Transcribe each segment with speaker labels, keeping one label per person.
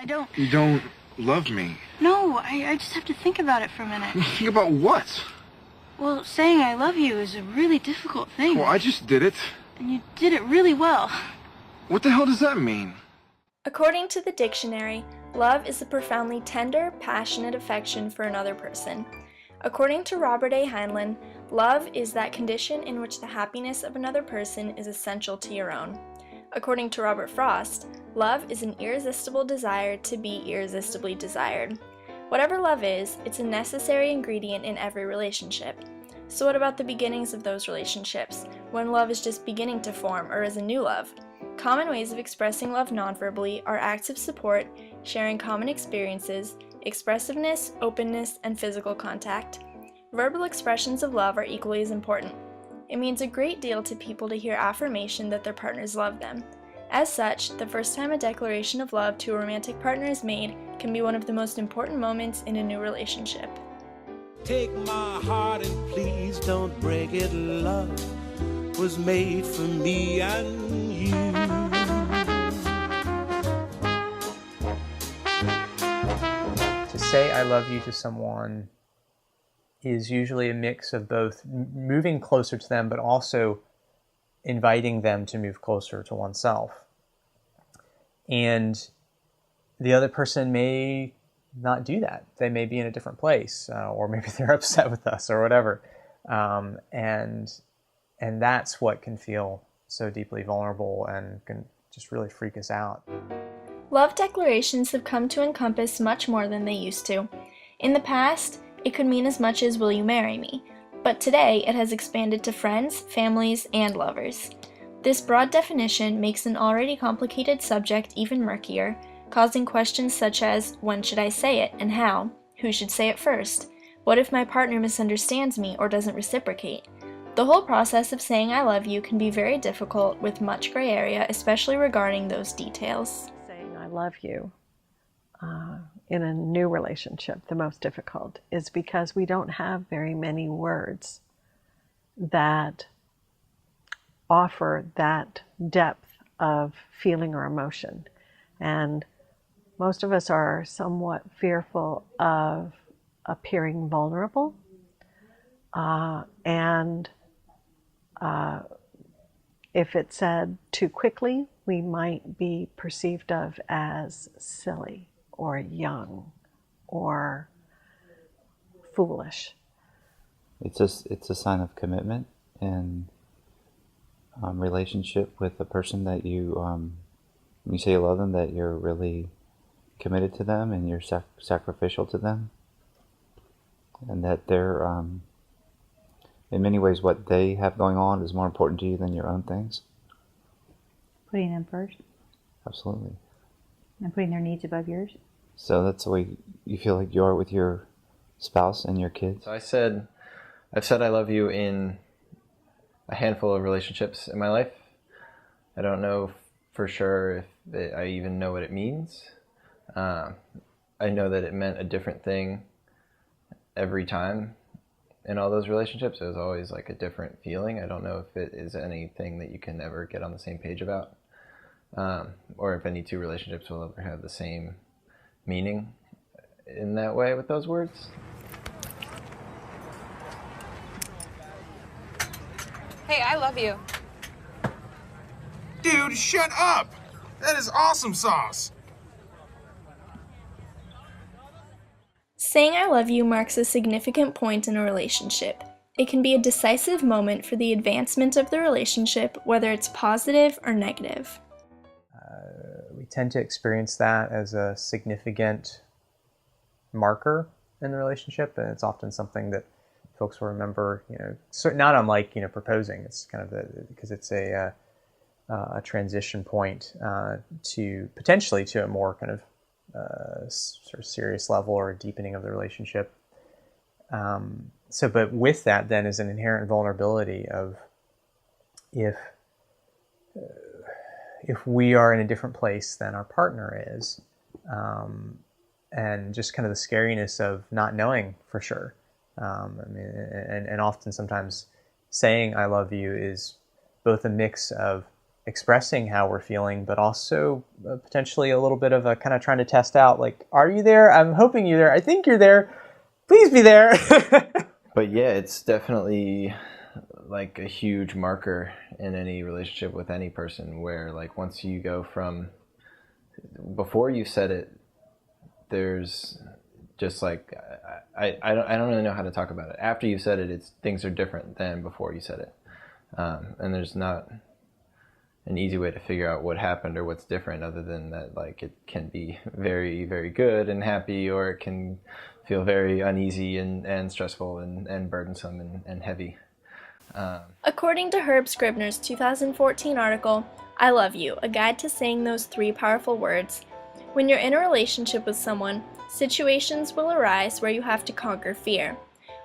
Speaker 1: I don't...
Speaker 2: You don't love me?
Speaker 1: No, I just have to think about it for a minute.
Speaker 2: Think about what?
Speaker 1: Well, saying I love you is a really difficult thing.
Speaker 2: Well, I just did it.
Speaker 1: And you did it really well.
Speaker 2: What the hell does that mean?
Speaker 3: According to the dictionary, love is a profoundly tender, passionate affection for another person. According to Robert A. Heinlein, love is that condition in which the happiness of another person is essential to your own. According to Robert Frost, love is an irresistible desire to be irresistibly desired. Whatever love is, it's a necessary ingredient in every relationship. So what about the beginnings of those relationships, when love is just beginning to form or is a new love? Common ways of expressing love nonverbally are acts of support, sharing common experiences, expressiveness, openness, and physical contact. Verbal expressions of love are equally as important. It means a great deal to people to hear affirmation that their partners love them. As such, the first time a declaration of love to a romantic partner is made can be one of the most important moments in a new relationship.
Speaker 4: Take my heart and please don't break it. Love was made for me and you.
Speaker 5: To say I love you to someone is usually a mix of both moving closer to them, but also inviting them to move closer to oneself. And the other person may not do that. They may be in a different place, or maybe they're upset with us or whatever. And that's what can feel so deeply vulnerable and can just really freak us out.
Speaker 3: Love declarations have come to encompass much more than they used to. In the past, it could mean as much as "will you marry me?" But today it has expanded to friends, families, and lovers. This broad definition makes an already complicated subject even murkier, causing questions such as, when should I say it and how? Who should say it first? What if my partner misunderstands me or doesn't reciprocate? The whole process of saying I love you can be very difficult with much gray area, especially regarding those details.
Speaker 6: Saying I love you in a new relationship, the most difficult, is because we don't have very many words that offer that depth of feeling or emotion. And most of us are somewhat fearful of appearing vulnerable, and if it's said too quickly, we might be perceived of as silly or young or foolish.
Speaker 7: It's a sign of commitment and relationship with the person that you when you say you love them, that you're really committed to them and you're sacrificial to them, and that they're in many ways what they have going on is more important to you than your own things.
Speaker 8: Putting them first.
Speaker 7: Absolutely.
Speaker 8: And putting their needs above yours.
Speaker 7: So that's the way you feel like you are with your spouse and your kids.
Speaker 9: So I've said I love you in a handful of relationships in my life. I don't know for sure if I even know what it means. I know that it meant a different thing every time in all those relationships. It was always like a different feeling. I don't know if it is anything that you can ever get on the same page about, or if any two relationships will ever have the same meaning in that way with those words.
Speaker 10: Hey, I love you.
Speaker 2: Dude, shut up! That is awesome sauce!
Speaker 3: Saying I love you marks a significant point in a relationship. It can be a decisive moment for the advancement of the relationship, whether it's positive or negative.
Speaker 5: We tend to experience that as a significant marker in the relationship, and it's often something that folks will remember, not unlike, proposing. It's kind of because it's a transition point to potentially to a more kind of sort of serious level or a deepening of the relationship. But with that then is an inherent vulnerability of if we are in a different place than our partner is, and just kind of the scariness of not knowing for sure. And often sometimes saying I love you is both a mix of expressing how we're feeling, but also potentially a little bit of a kind of trying to test out, like, are you there? I'm hoping you're there. I think you're there. Please be there.
Speaker 9: But yeah, it's definitely like a huge marker in any relationship with any person, where like once you go from before you said it, there's just like I don't really know how to talk about it. After you said it, things are different than before you said it, and there's not an easy way to figure out what happened or what's different, other than that like it can be very, very good and happy, or it can feel very uneasy and stressful and burdensome and heavy.
Speaker 3: According to Herb Scribner's 2014 article, I Love You, a guide to saying those 3 powerful words, when you're in a relationship with someone, situations will arise where you have to conquer fear.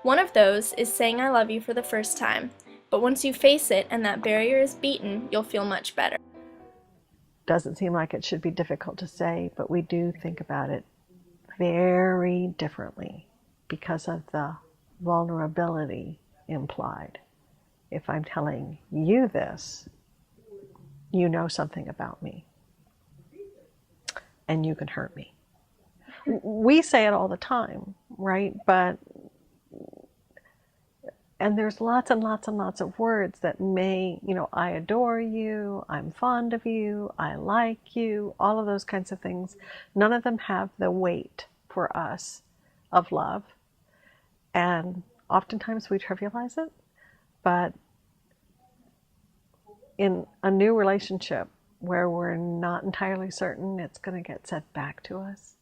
Speaker 3: One of those is saying I love you for the first time, but once you face it and that barrier is beaten, you'll feel much better.
Speaker 6: Doesn't seem like it should be difficult to say, but we do think about it very differently because of the vulnerability implied. If I'm telling you this, you know something about me, and you can hurt me. We say it all the time, right? And there's lots and lots and lots of words that may, I adore you, I'm fond of you, I like you, all of those kinds of things. None of them have the weight for us of love. And oftentimes we trivialize it, but in a new relationship where we're not entirely certain it's going to get said back to us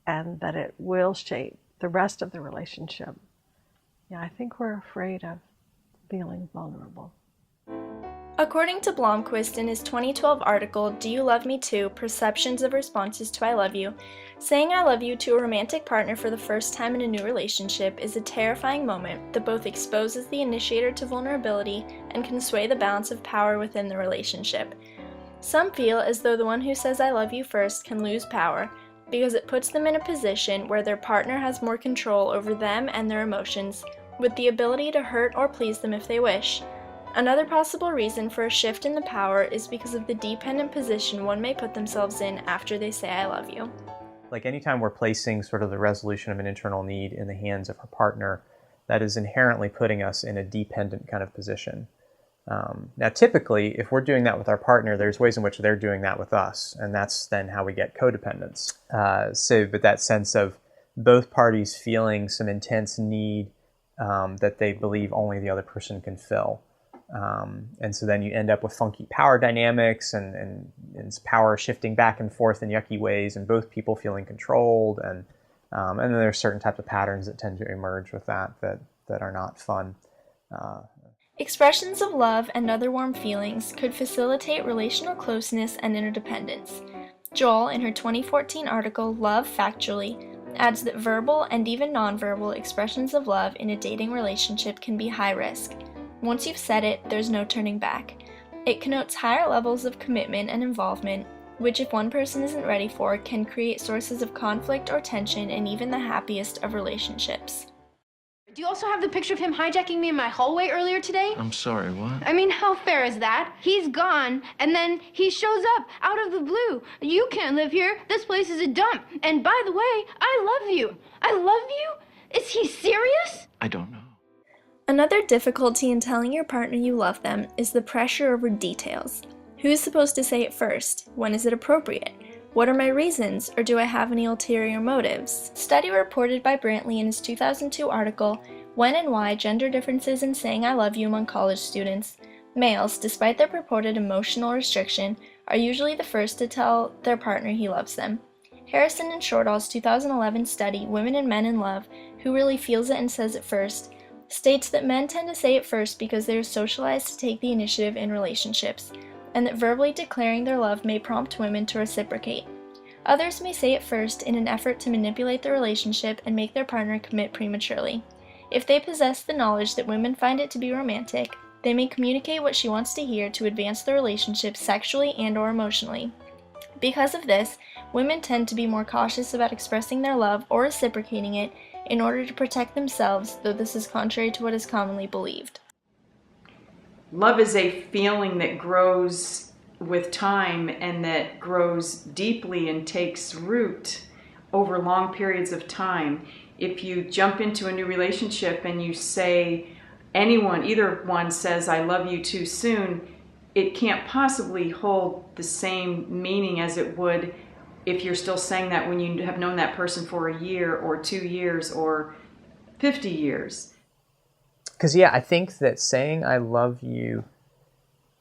Speaker 6: and that it will shape the rest of the relationship, I think we're afraid of feeling vulnerable.
Speaker 3: According to Blomquist in his 2012 article, Do You Love Me Too? Perceptions of Responses to I Love You, saying I love you to a romantic partner for the first time in a new relationship is a terrifying moment that both exposes the initiator to vulnerability and can sway the balance of power within the relationship. Some feel as though the one who says I love you first can lose power, because it puts them in a position where their partner has more control over them and their emotions, with the ability to hurt or please them if they wish. Another possible reason for a shift in the power is because of the dependent position one may put themselves in after they say I love you.
Speaker 5: Like anytime we're placing sort of the resolution of an internal need in the hands of our partner, that is inherently putting us in a dependent kind of position. Now, typically, if we're doing that with our partner, there's ways in which they're doing that with us, and that's then how we get codependence. But that sense of both parties feeling some intense need that they believe only the other person can fill. And so then you end up with funky power dynamics and power shifting back and forth in yucky ways, and both people feeling controlled. And then there's certain types of patterns that tend to emerge with that are not fun.
Speaker 3: Expressions of love and other warm feelings could facilitate relational closeness and interdependence. Joel, in her 2014 article, Love Factually, adds that verbal and even nonverbal expressions of love in a dating relationship can be high risk. Once you've said it, there's no turning back. It connotes higher levels of commitment and involvement, which if one person isn't ready for, can create sources of conflict or tension in even the happiest of relationships.
Speaker 11: Do you also have the picture of him hijacking me in my hallway earlier today?
Speaker 2: I'm sorry, what?
Speaker 11: I mean, how fair is that? He's gone, and then he shows up out of the blue. You can't live here. This place is a dump. And by the way, I love you. I love you? Is he serious?
Speaker 2: I don't know.
Speaker 3: Another difficulty in telling your partner you love them is the pressure over details. Who's supposed to say it first? When is it appropriate? What are my reasons, or do I have any ulterior motives? Study reported by Brantley in his 2002 article, When and Why Gender Differences in Saying I Love You Among College Students. Males, despite their purported emotional restriction, are usually the first to tell their partner he loves them. Harrison and Shortall's 2011 study, Women and Men in Love, Who Really Feels It and Says It First, states that men tend to say it first because they are socialized to take the initiative in relationships, and that verbally declaring their love may prompt women to reciprocate. Others may say it first in an effort to manipulate the relationship and make their partner commit prematurely. If they possess the knowledge that women find it to be romantic, they may communicate what she wants to hear to advance the relationship sexually and/or emotionally. Because of this, women tend to be more cautious about expressing their love or reciprocating it in order to protect themselves, though this is contrary to what is commonly believed.
Speaker 12: Love is a feeling that grows with time and that grows deeply and takes root over long periods of time. If you jump into a new relationship and you say, either one says, I love you too soon, it can't possibly hold the same meaning as it would if you're still saying that when you have known that person for a year or 2 years or 50 years.
Speaker 5: Because, yeah, I think that saying I love you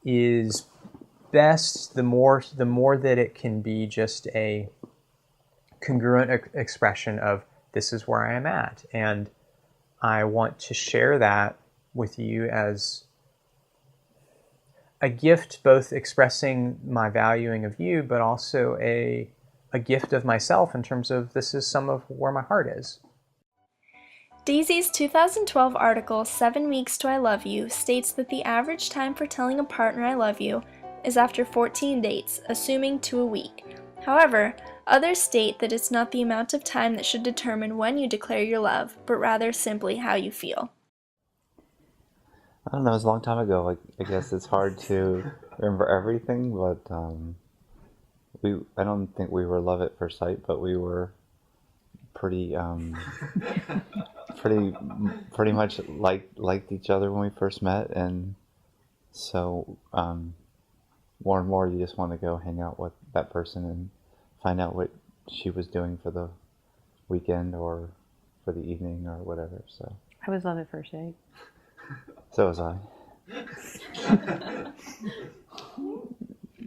Speaker 5: is best the more that it can be just a congruent expression of this is where I am at, and I want to share that with you as a gift, both expressing my valuing of you, but also a gift of myself in terms of this is some of where my heart is.
Speaker 3: Daisy's 2012 article, 7 Weeks to I Love You, states that the average time for telling a partner I love you is after 14 dates, assuming 2 a week. However, others state that it's not the amount of time that should determine when you declare your love, but rather simply how you feel.
Speaker 7: I don't know, it was a long time ago. I guess it's hard to remember everything, but I don't think we were love at first sight, but we were pretty much liked each other when we first met, and so more and more you just want to go hang out with that person and find out what she was doing for the weekend or for the evening or whatever. So
Speaker 8: I was love at first sight.
Speaker 7: So was I.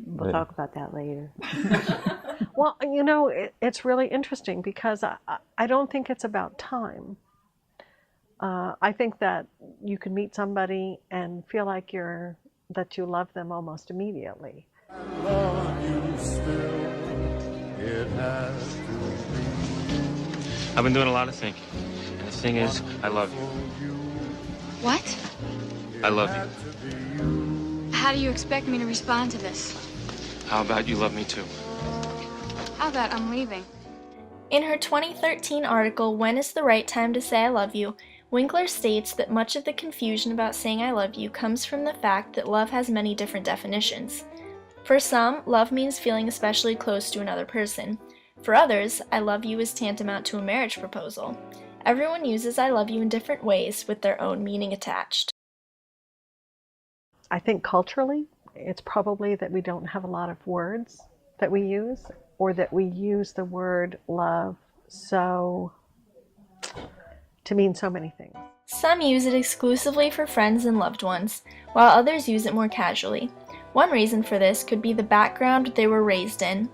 Speaker 8: We'll talk about that later.
Speaker 6: Well, you know, it's really interesting because I don't think it's about time. I think that you can meet somebody and feel like that you love them almost immediately.
Speaker 4: I love you still. It has to be.
Speaker 13: I've been doing a lot of thinking, and the thing is, I love you.
Speaker 10: What?
Speaker 13: I love you.
Speaker 10: How do you expect me to respond to this?
Speaker 13: How about you love me too?
Speaker 10: How about I'm leaving?
Speaker 3: In her 2013 article, When is the Right Time to Say I Love You?, Winkler states that much of the confusion about saying I love you comes from the fact that love has many different definitions. For some, love means feeling especially close to another person. For others, I love you is tantamount to a marriage proposal. Everyone uses I love you in different ways with their own meaning attached.
Speaker 6: I think culturally, it's probably that we don't have a lot of words that we use, or that we use the word love to mean so many things.
Speaker 3: Some use it exclusively for friends and loved ones, while others use it more casually. One reason for this could be the background they were raised in.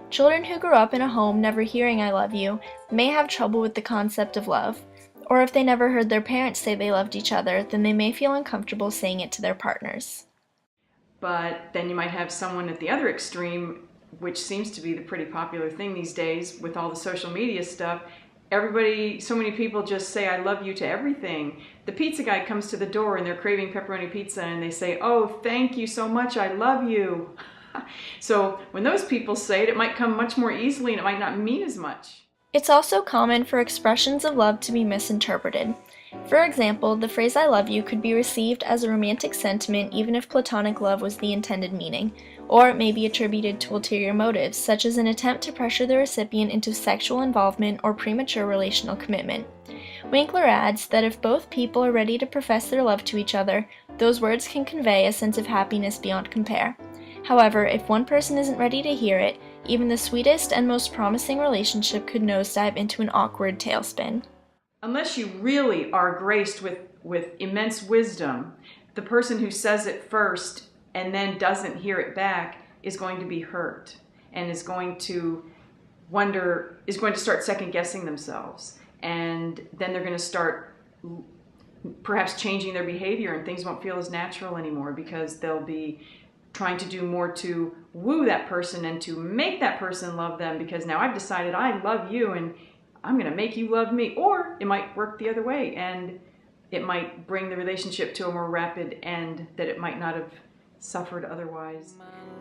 Speaker 3: Children who grew up in a home never hearing I love you may have trouble with the concept of love, or if they never heard their parents say they loved each other, then they may feel uncomfortable saying it to their partners.
Speaker 12: But then you might have someone at the other extreme, which seems to be the pretty popular thing these days with all the social media stuff. So many people just say I love you to everything. The pizza guy comes to the door and they're craving pepperoni pizza and they say, oh, thank you so much, I love you. So when those people say it, it might come much more easily and it might not mean as much.
Speaker 3: It's also common for expressions of love to be misinterpreted. For example, the phrase I love you could be received as a romantic sentiment even if platonic love was the intended meaning, or it may be attributed to ulterior motives, such as an attempt to pressure the recipient into sexual involvement or premature relational commitment. Winkler adds that if both people are ready to profess their love to each other, those words can convey a sense of happiness beyond compare. However, if one person isn't ready to hear it, even the sweetest and most promising relationship could nosedive into an awkward tailspin.
Speaker 12: Unless you really are graced with immense wisdom, the person who says it first and then doesn't hear it back is going to be hurt and is going to start second guessing themselves. And then they're going to start perhaps changing their behavior and things won't feel as natural anymore because they'll be trying to do more to woo that person and to make that person love them because now I've decided I love you and I'm going to make you love me. Or it might work the other way and it might bring the relationship to a more rapid end that it might not have suffered otherwise.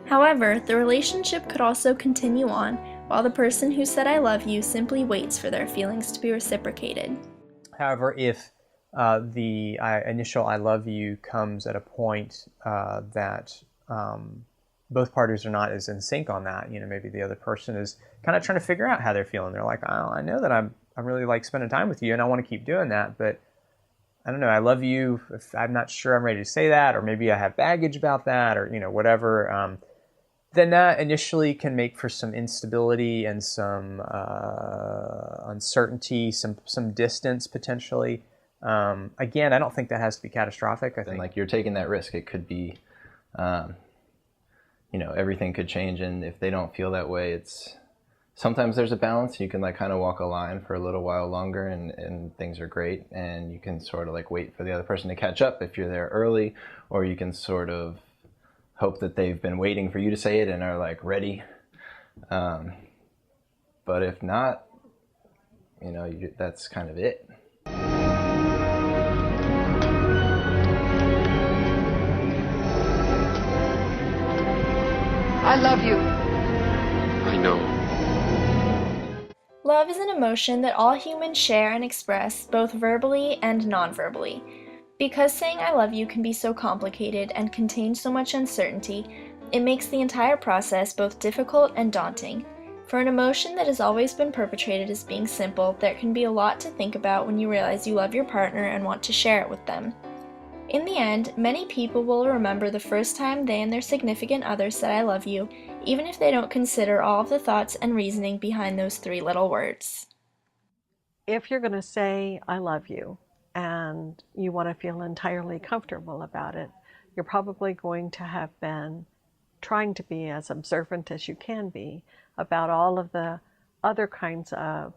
Speaker 3: However, the relationship could also continue on while the person who said I love you simply waits for their feelings to be reciprocated.
Speaker 5: However, if the initial I love you comes at a point that both parties are not as in sync on that. You know, maybe the other person is kind of trying to figure out how they're feeling. They're like, oh, I know that I'm really like spending time with you and I want to keep doing that, but I don't know, I love you. If I'm not sure I'm ready to say that, or maybe I have baggage about that, or, you know, whatever. Then that initially can make for some instability and some uncertainty, some distance potentially. Again, I don't think that has to be catastrophic. I think
Speaker 9: like you're taking that risk. It could be, you know, everything could change, and if they don't feel that way, it's sometimes there's a balance. You can like kind of walk a line for a little while longer, and things are great, and you can sort of like wait for the other person to catch up if you're there early, or you can sort of hope that they've been waiting for you to say it and are like ready. But if not, you know, that's kind of it.
Speaker 10: I love you.
Speaker 13: I know.
Speaker 3: Love is an emotion that all humans share and express both verbally and non-verbally. Because saying I love you can be so complicated and contain so much uncertainty, it makes the entire process both difficult and daunting. For an emotion that has always been perpetrated as being simple, there can be a lot to think about when you realize you love your partner and want to share it with them. In the end, many people will remember the first time they and their significant other said I love you, even if they don't consider all of the thoughts and reasoning behind those 3 little words.
Speaker 6: If you're going to say I love you and you want to feel entirely comfortable about it, you're probably going to have been trying to be as observant as you can be about all of the other kinds of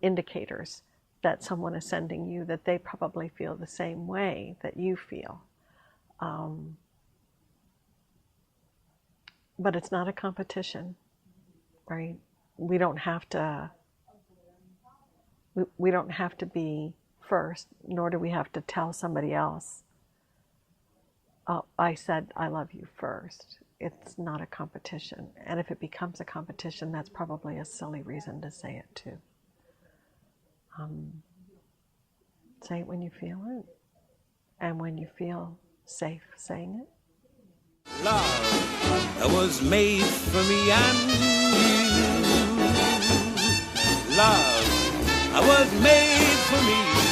Speaker 6: indicators that someone is sending you, that they probably feel the same way that you feel. But it's not a competition, right? We don't have to be first, nor do we have to tell somebody else, oh, I said I love you first. It's not a competition. And if it becomes a competition, that's probably a silly reason to say it too. Say it when you feel it, and when you feel safe saying it.
Speaker 4: Love that was made for me and you. Love that was made for me